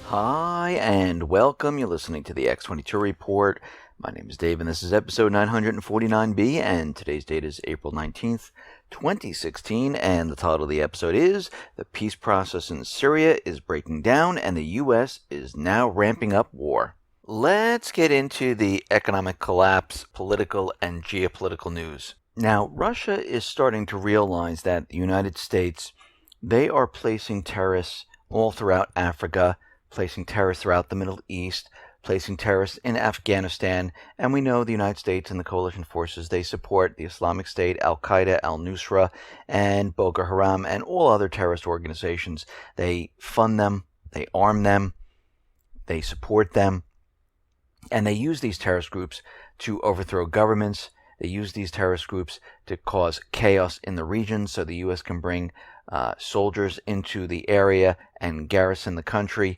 Hi, and welcome. You're listening to the X22 Report. My name is Dave, and this is episode 949B, and today's date is April 19th, 2016, and the title of the episode is The Peace Process in Syria is Breaking Down, and the U.S. is now ramping up war. Let's get into the economic collapse, political, and geopolitical news. Now, Russia is starting to realize that the United States, they are placing terrorists all throughout Africa, placing terrorists throughout the Middle East, placing terrorists in Afghanistan, and we know the United States and the coalition forces, they support the Islamic State, Al-Qaeda, Al-Nusra, and Boko Haram, and all other terrorist organizations. They fund them, they arm them, they support them, and they use these terrorist groups to overthrow governments. They use these terrorist groups to cause chaos in the region so the U.S. can bring soldiers into the area and garrison the country.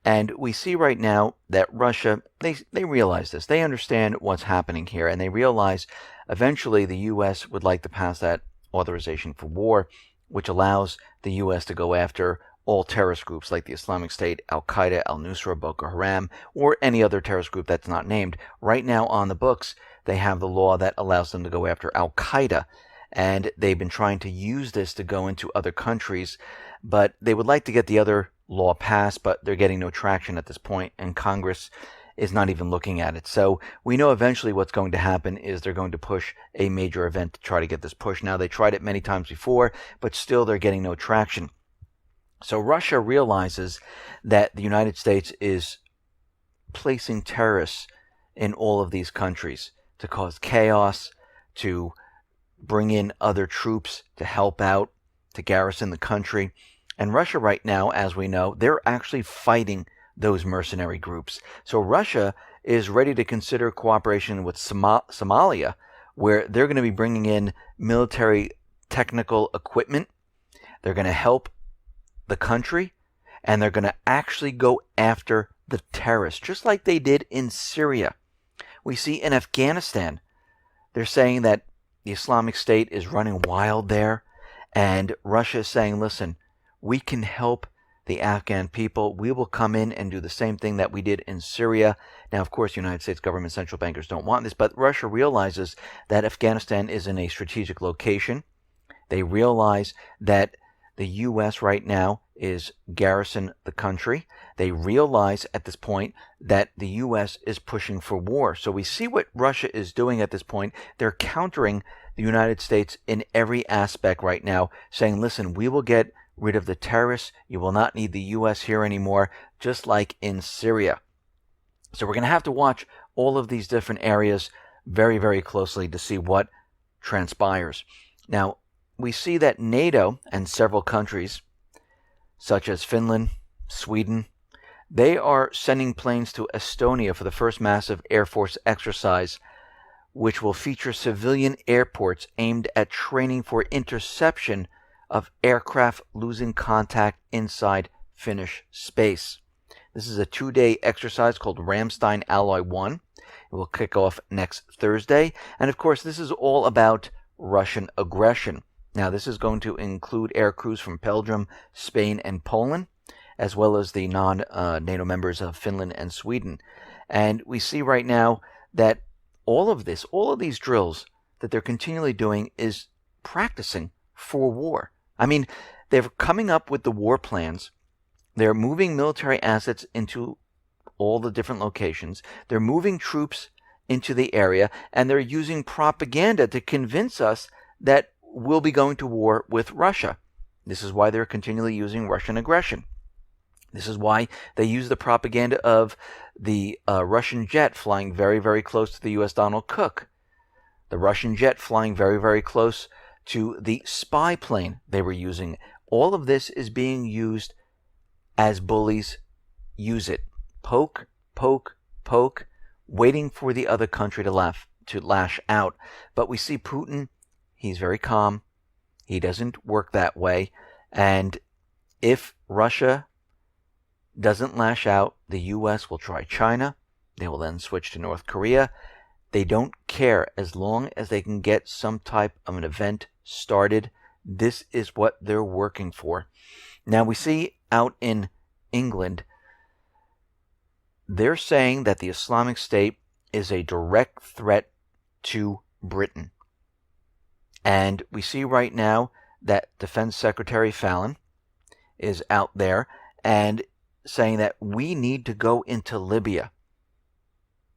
And we see right now that Russia, they realize this. They understand what's happening here, and they realize eventually the U.S. would like to pass that authorization for war, which allows the U.S. to go after all terrorist groups like the Islamic State, Al-Qaeda, Al-Nusra, Boko Haram, or any other terrorist group that's not named. Right now on the books, they have the law that allows them to go after Al-Qaeda, and they've been trying to use this to go into other countries, but they would like to get the other law passed, but they're getting no traction at this point, and Congress is not even looking at it. So we know eventually what's going to happen is they're going to push a major event to try to get this push. Now, they tried it many times before, but still they're getting no traction. So Russia realizes that the United States is placing terrorists in all of these countries to cause chaos, to bring in other troops to help out, to garrison the country. And Russia right now, as we know, they're actually fighting those mercenary groups. So Russia is ready to consider cooperation with Somalia, where they're going to be bringing in military technical equipment. They're going to help the country, and they're going to actually go after the terrorists, just like they did in Syria. We see in Afghanistan, they're saying that the Islamic State is running wild there, and Russia is saying, listen, we can help the Afghan people. We will come in and do the same thing that we did in Syria. Now, of course, the United States government central bankers don't want this, but Russia realizes that Afghanistan is in a strategic location. They realize that the U.S. right now is garrison the country. They realize at this point that the U.S. is pushing for war. So we see what Russia is doing at this point. They're countering the United States in every aspect right now, saying, listen, we will get rid of the terrorists. You will not need the U.S. here anymore, just like in Syria. So we're going to have to watch all of these different areas very, very closely to see what transpires. Now, we see that NATO and several countries, such as Finland, Sweden, they are sending planes to Estonia for the first massive Air Force exercise, which will feature civilian airports aimed at training for interception of aircraft losing contact inside Finnish space. This is a 2-day exercise called Ramstein Alloy 1. It will kick off next Thursday. And of course, this is all about Russian aggression. Now, this is going to include air crews from Belgium, Spain, and Poland, as well as the non-NATO members of Finland and Sweden. And we see right now that all of these drills that they're continually doing is practicing for war. I mean, they're coming up with the war plans. They're moving military assets into all the different locations. They're moving troops into the area, and they're using propaganda to convince us that we'll be going to war with Russia. This is why they're continually using Russian aggression. This is why they use the propaganda of the Russian jet flying very, very close to the U.S. Donald Cook. The Russian jet flying very, very close to the spy plane they were using. All of this is being used as bullies use it. Poke, poke, poke, waiting for the other country to lash out. But we see Putin, he's very calm. He doesn't work that way. And if Russia doesn't lash out, the U.S. will try China. They will then switch to North Korea. They don't care as long as they can get some type of an event started. This is what they're working for. Now we see out in England, they're saying that the Islamic State is a direct threat to Britain. And we see right now that Defense Secretary Fallon is out there and saying that we need to go into Libya.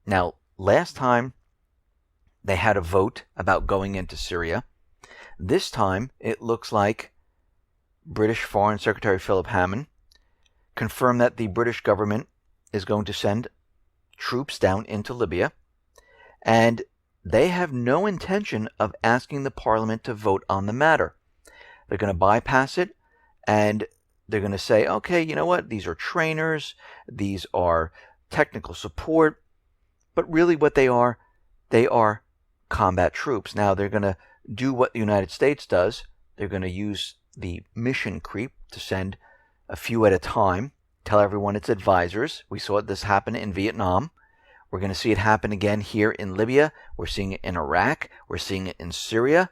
Now, last time they had a vote about going into Syria. This time it looks like British Foreign Secretary Philip Hammond confirmed that the British government is going to send troops down into Libya, and they have no intention of asking the Parliament to vote on the matter. They're going to bypass it, and they're going to say, okay, you know what, these are trainers, these are technical support, but really what they are combat troops. Now, they're going to do what the United States does. They're going to use the mission creep to send a few at a time, tell everyone it's advisors. We saw this happen in Vietnam. We're going to see it happen again here in Libya. We're seeing it in Iraq. We're seeing it in Syria.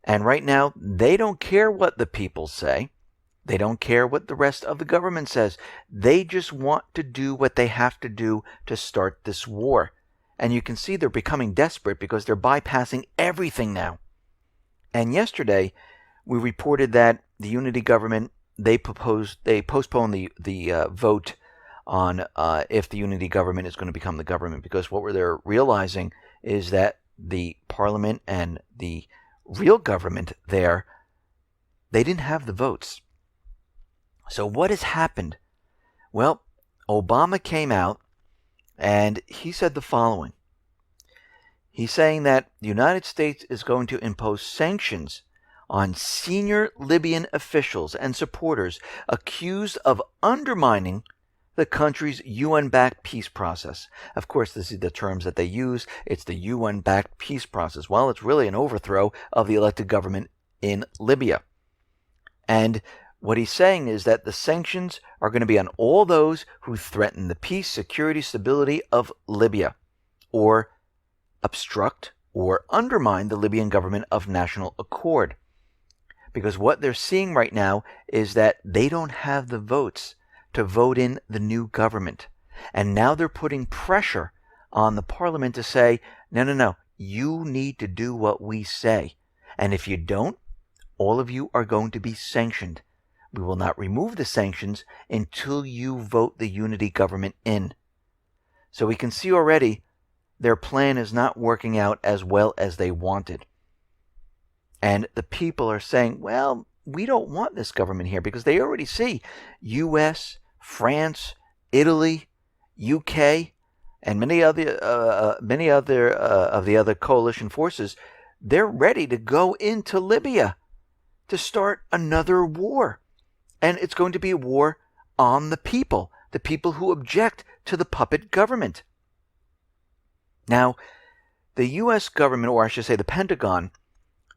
And right now, they don't care what the people say. They don't care what the rest of the government says. They just want to do what they have to do to start this war. And you can see they're becoming desperate because they're bypassing everything now. And yesterday, we reported that the unity government, they postponed the vote on if the unity government is going to become the government, because what they're realizing is that the parliament and the real government there, they didn't have the votes. So what has happened? Well, Obama came out and he said the following. He's saying that the United States is going to impose sanctions on senior Libyan officials and supporters accused of undermining the country's UN-backed peace process. Of course, this is the terms that they use. It's the UN-backed peace process. Well, it's really an overthrow of the elected government in Libya. And what he's saying is that the sanctions are going to be on all those who threaten the peace, security, stability of Libya, or obstruct or undermine the Libyan government of national accord. Because what they're seeing right now is that they don't have the votes to vote in the new government. And now they're putting pressure on the parliament to say, no, you need to do what we say. And if you don't, all of you are going to be sanctioned. We will not remove the sanctions until you vote the unity government in. So we can see already their plan is not working out as well as they wanted. And the people are saying, well, we don't want this government here, because they already see U.S., France, Italy, UK, and many other of the other coalition forces. They're ready to go into Libya to start another war. And it's going to be a war on the people who object to the puppet government. Now, the U.S. government, or I should say the Pentagon,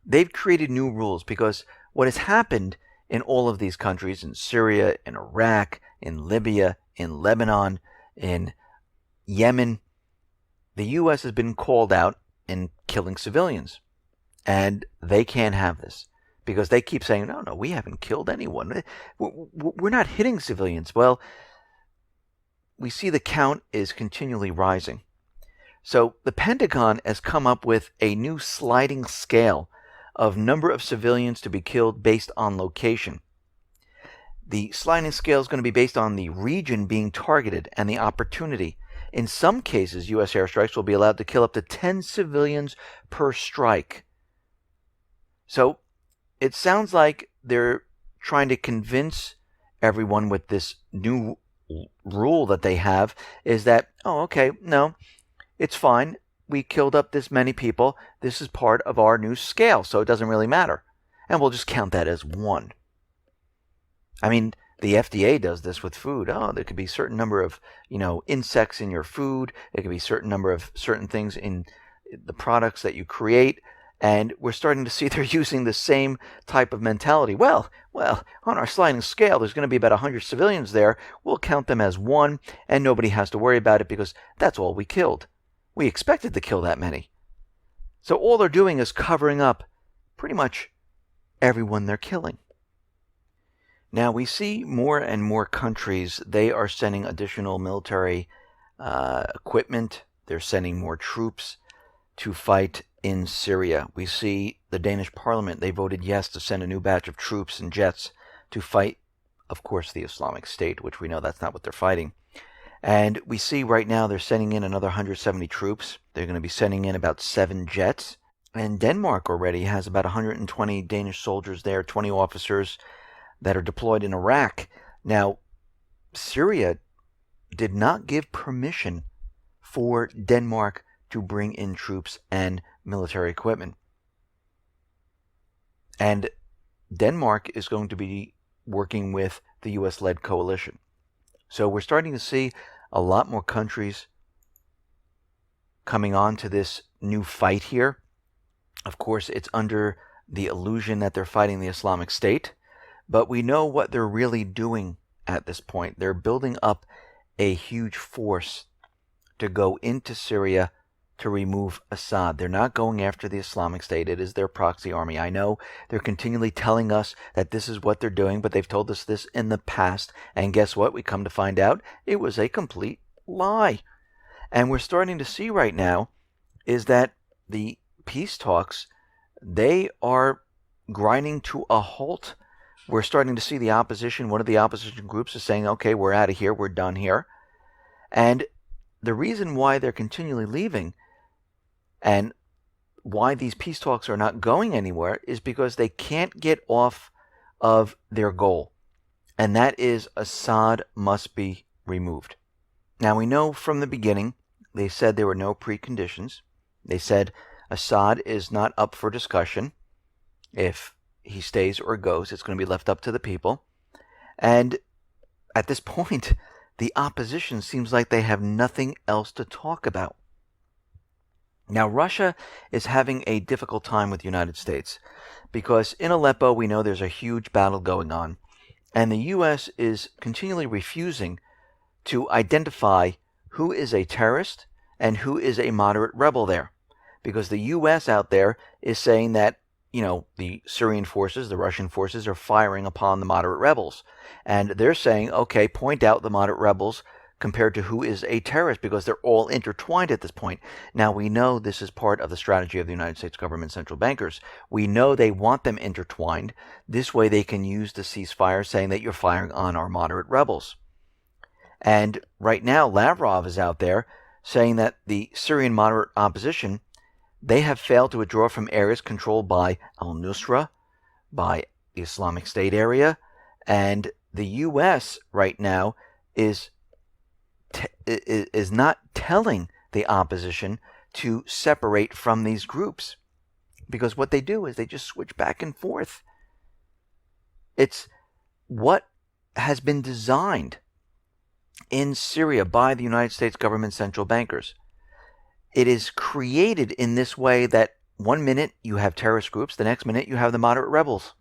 they've created new rules, because what has happened in all of these countries, in Syria, in Iraq, in Libya, in Lebanon, in Yemen, the U.S. has been called out in killing civilians. And they can't have this, because they keep saying, no, we haven't killed anyone. We're not hitting civilians. Well, we see the count is continually rising. So the Pentagon has come up with a new sliding scale of number of civilians to be killed based on location. The sliding scale is going to be based on the region being targeted and the opportunity. In some cases, U.S. airstrikes will be allowed to kill up to 10 civilians per strike. So it sounds like they're trying to convince everyone with this new rule that they have is that, no, it's fine. We killed up this many people. This is part of our new scale, so it doesn't really matter. And we'll just count that as one. I mean, the FDA does this with food. There could be a certain number of, insects in your food. There could be a certain number of certain things in the products that you create. And we're starting to see they're using the same type of mentality. Well, on our sliding scale, there's going to be about 100 civilians there. We'll count them as one, and nobody has to worry about it because that's all we killed. We expected to kill that many. So all they're doing is covering up pretty much everyone they're killing. Now we see more and more countries, they are sending additional military equipment. They're sending more troops to fight in Syria. We see the Danish Parliament, they voted yes to send a new batch of troops and jets to fight, of course, the Islamic State, which we know that's not what they're fighting. And we see right now they're sending in another 170 troops. They're going to be sending in about 7 jets. And Denmark already has about 120 Danish soldiers there, 20 officers that are deployed in Iraq. Now, Syria did not give permission for Denmark to bring in troops and military equipment. And Denmark is going to be working with the U.S.-led coalition. So we're starting to see a lot more countries coming on to this new fight here. Of course, it's under the illusion that they're fighting the Islamic State, but we know what they're really doing at this point. They're building up a huge force to go into Syria to remove Assad. They're not going after the Islamic State. It is their proxy army. I know they're continually telling us that this is what they're doing, but they've told us this in the past. And guess what? We come to find out it was a complete lie. And we're starting to see right now is that the peace talks, they are grinding to a halt. We're starting to see the opposition. One of the opposition groups is saying, okay, we're out of here. We're done here. And the reason why they're continually leaving and why these peace talks are not going anywhere is because they can't get off of their goal. And that is Assad must be removed. Now, we know from the beginning, they said there were no preconditions. They said Assad is not up for discussion. If he stays or goes, it's going to be left up to the people. And at this point, the opposition seems like they have nothing else to talk about. Now, Russia is having a difficult time with the United States because in Aleppo, we know there's a huge battle going on, and the U.S. is continually refusing to identify who is a terrorist and who is a moderate rebel there, because the U.S. out there is saying that, the Syrian forces, the Russian forces are firing upon the moderate rebels, and they're saying, okay, point out the moderate rebels compared to who is a terrorist, because they're all intertwined at this point. Now, we know this is part of the strategy of the United States government central bankers. We know they want them intertwined. This way they can use the ceasefire saying that you're firing on our moderate rebels. And right now, Lavrov is out there saying that the Syrian moderate opposition, they have failed to withdraw from areas controlled by al-Nusra, by the Islamic State area, and the U.S. right now is not telling the opposition to separate from these groups, because what they do is they just switch back and forth. It's what has been designed in Syria by the United States government central bankers. It is created in this way that one minute you have terrorist groups, the next minute you have the moderate rebels.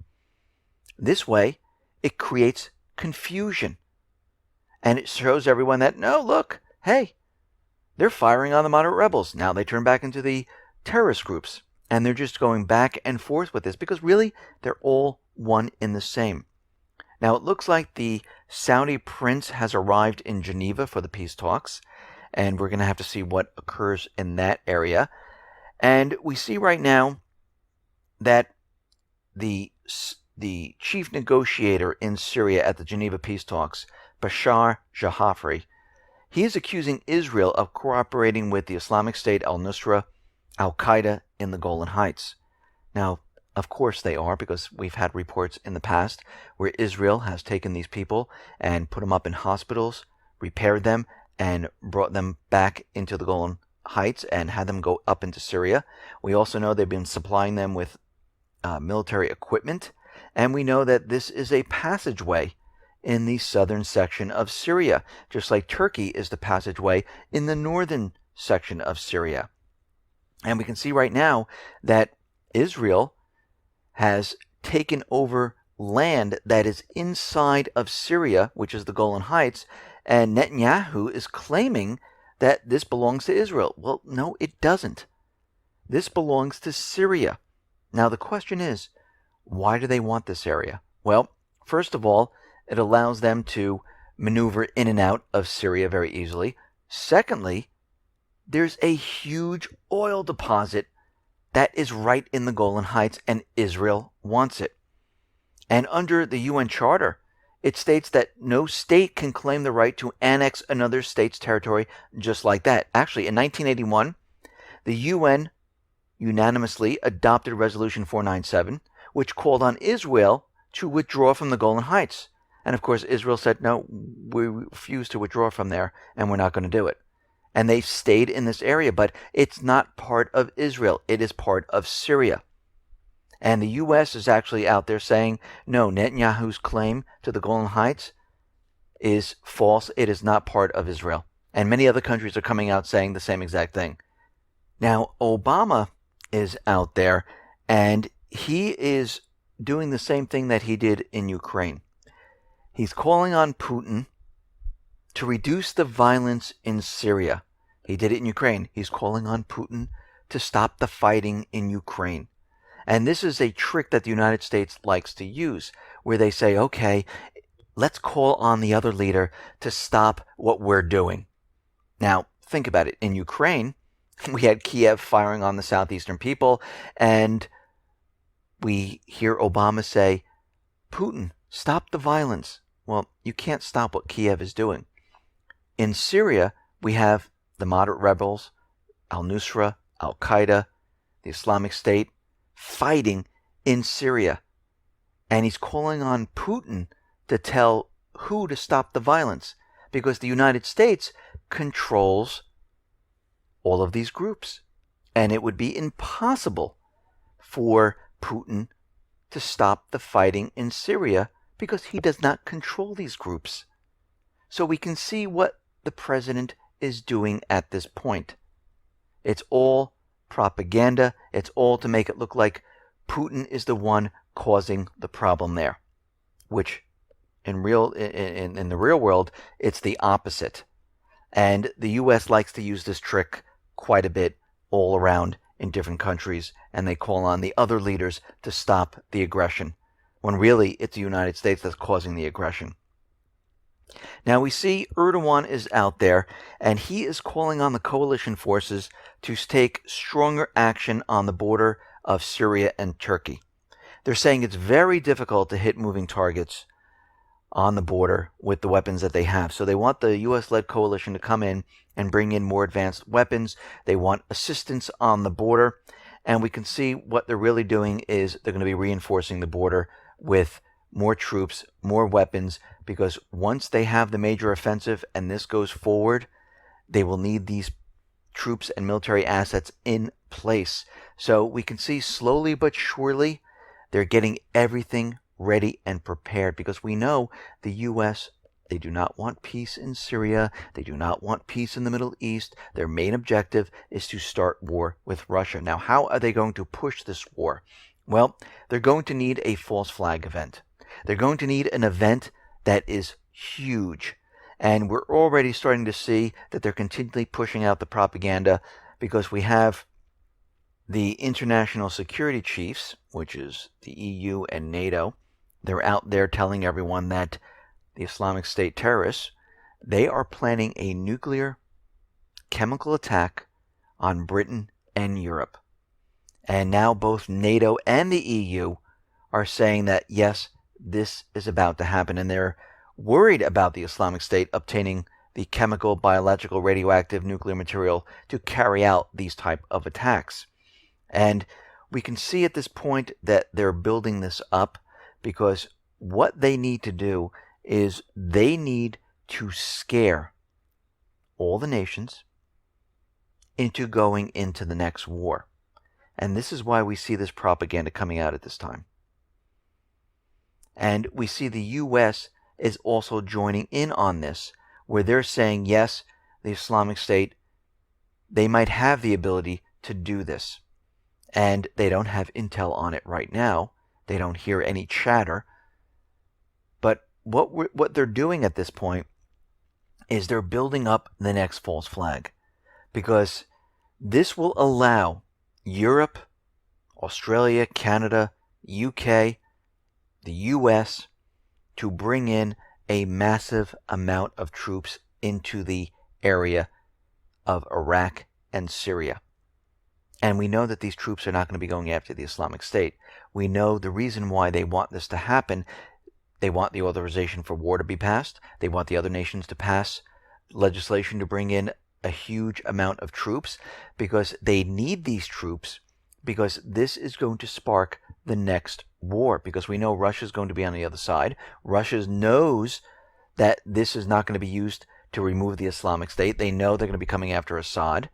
This way, it creates confusion. And it shows everyone that, no, look, hey, they're firing on the moderate rebels. Now they turn back into the terrorist groups. And they're just going back and forth with this because really, they're all one in the same. Now, it looks like the Saudi prince has arrived in Geneva for the peace talks. And we're going to have to see what occurs in that area. And we see right now that the chief negotiator in Syria at the Geneva peace talks, Bashar Jafari, he is accusing Israel of cooperating with the Islamic State, al-Nusra, al-Qaeda in the Golan Heights. Now, of course they are, because we've had reports in the past where Israel has taken these people and put them up in hospitals, repaired them, and brought them back into the Golan Heights and had them go up into Syria. We also know they've been supplying them with military equipment, and we know that this is a passageway in the southern section of Syria, just like Turkey is the passageway in the northern section of Syria. And we can see right now that Israel has taken over land that is inside of Syria, which is the Golan Heights, and Netanyahu is claiming that this belongs to Israel. Well, no, it doesn't. This belongs to Syria. Now, the question is, why do they want this area? Well, first of all, it allows them to maneuver in and out of Syria very easily. Secondly, there's a huge oil deposit that is right in the Golan Heights, and Israel wants it. And under the UN Charter, it states that no state can claim the right to annex another state's territory just like that. Actually, in 1981, the UN unanimously adopted Resolution 497, which called on Israel to withdraw from the Golan Heights. And of course, Israel said, no, we refuse to withdraw from there, and we're not going to do it. And they stayed in this area, but it's not part of Israel. It is part of Syria. And the U.S. is actually out there saying, no, Netanyahu's claim to the Golan Heights is false. It is not part of Israel. And many other countries are coming out saying the same exact thing. Now, Obama is out there, and he is doing the same thing that he did in Ukraine. He's calling on Putin to reduce the violence in Syria. He did it in Ukraine. He's calling on Putin to stop the fighting in Ukraine. And this is a trick that the United States likes to use, where they say, okay, let's call on the other leader to stop what we're doing. Now, think about it. In Ukraine, we had Kiev firing on the southeastern people, and we hear Obama say, Putin, stop the violence. Well, you can't stop what Kiev is doing. In Syria, we have the moderate rebels, al-Nusra, al-Qaeda, the Islamic State, fighting in Syria. And he's calling on Putin to tell who to stop the violence, because the United States controls all of these groups. And it would be impossible for Putin to stop the fighting in Syria because he does not control these groups. So we can see what the president is doing at this point. It's all propaganda. It's all to make it look like Putin is the one causing the problem there, which in the real world, it's the opposite. And the U.S. likes to use this trick quite a bit all around in different countries, and they call on the other leaders to stop the aggression, when really it's the United States that's causing the aggression. Now we see Erdogan is out there, and he is calling on the coalition forces to take stronger action on the border of Syria and Turkey. They're saying it's very difficult to hit moving targets on the border with the weapons that they have. So they want the U.S.-led coalition to come in and bring in more advanced weapons. They want assistance on the border. And we can see what they're really doing is they're going to be reinforcing the border with more troops, more weapons, because once they have the major offensive and this goes forward, they will need these troops and military assets in place. So we can see slowly but surely they're getting everything ready and prepared, because we know the U.S., they do not want peace in Syria. They do not want peace in the Middle East. Their main objective is to start war with Russia. Now, how are they going to push this war? Well, they're going to need a false flag event. They're going to need an event that is huge. And we're already starting to see that they're continually pushing out the propaganda, because we have the international security chiefs, which is the EU and NATO. They're out there telling everyone that the Islamic State terrorists, they are planning a nuclear chemical attack on Britain and Europe. And now both NATO and the EU are saying that, yes, this is about to happen. And they're worried about the Islamic State obtaining the chemical, biological, radioactive, nuclear material to carry out these type of attacks. And we can see at this point that they're building this up, because what they need to do is they need to scare all the nations into going into the next war. And this is why we see this propaganda coming out at this time. And we see the U.S. is also joining in on this, where they're saying, yes, the Islamic State, they might have the ability to do this. And they don't have intel on it right now. They don't hear any chatter. But what they're doing at this point is they're building up the next false flag, because this will allow Europe, Australia, Canada, UK, the US to bring in a massive amount of troops into the area of Iraq and Syria. And we know that these troops are not going to be going after the Islamic State. We know the reason why they want this to happen. They want the authorization for war to be passed. They want the other nations to pass legislation to bring in a huge amount of troops, because they need these troops, because this is going to spark the next war, because we know Russia is going to be on the other side. Russia knows that this is not going to be used to remove the Islamic State. They know they're going to be coming after Assad.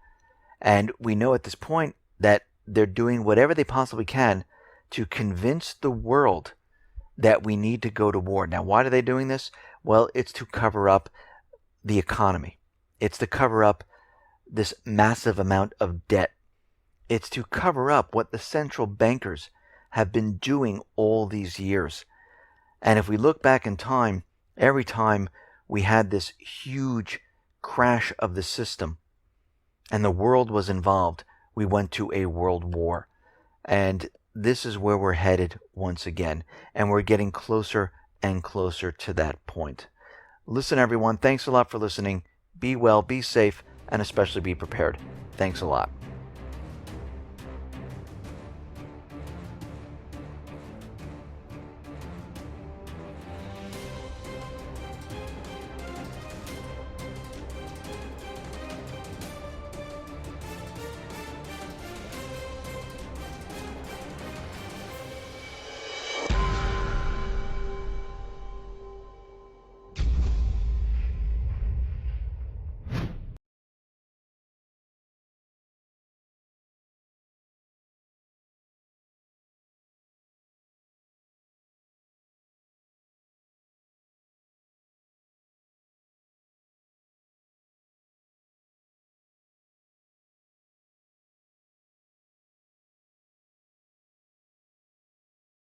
And we know at this point that they're doing whatever they possibly can to convince the world that we need to go to war. Now, why are they doing this? Well, it's to cover up the economy. It's to cover up this massive amount of debt. It's to cover up what the central bankers have been doing all these years. And if we look back in time, every time we had this huge crash of the system and the world was involved, we went to a world war. And this is where we're headed once again. And we're getting closer and closer to that point. Listen, everyone, thanks a lot for listening. Be well, be safe, and especially be prepared. Thanks a lot.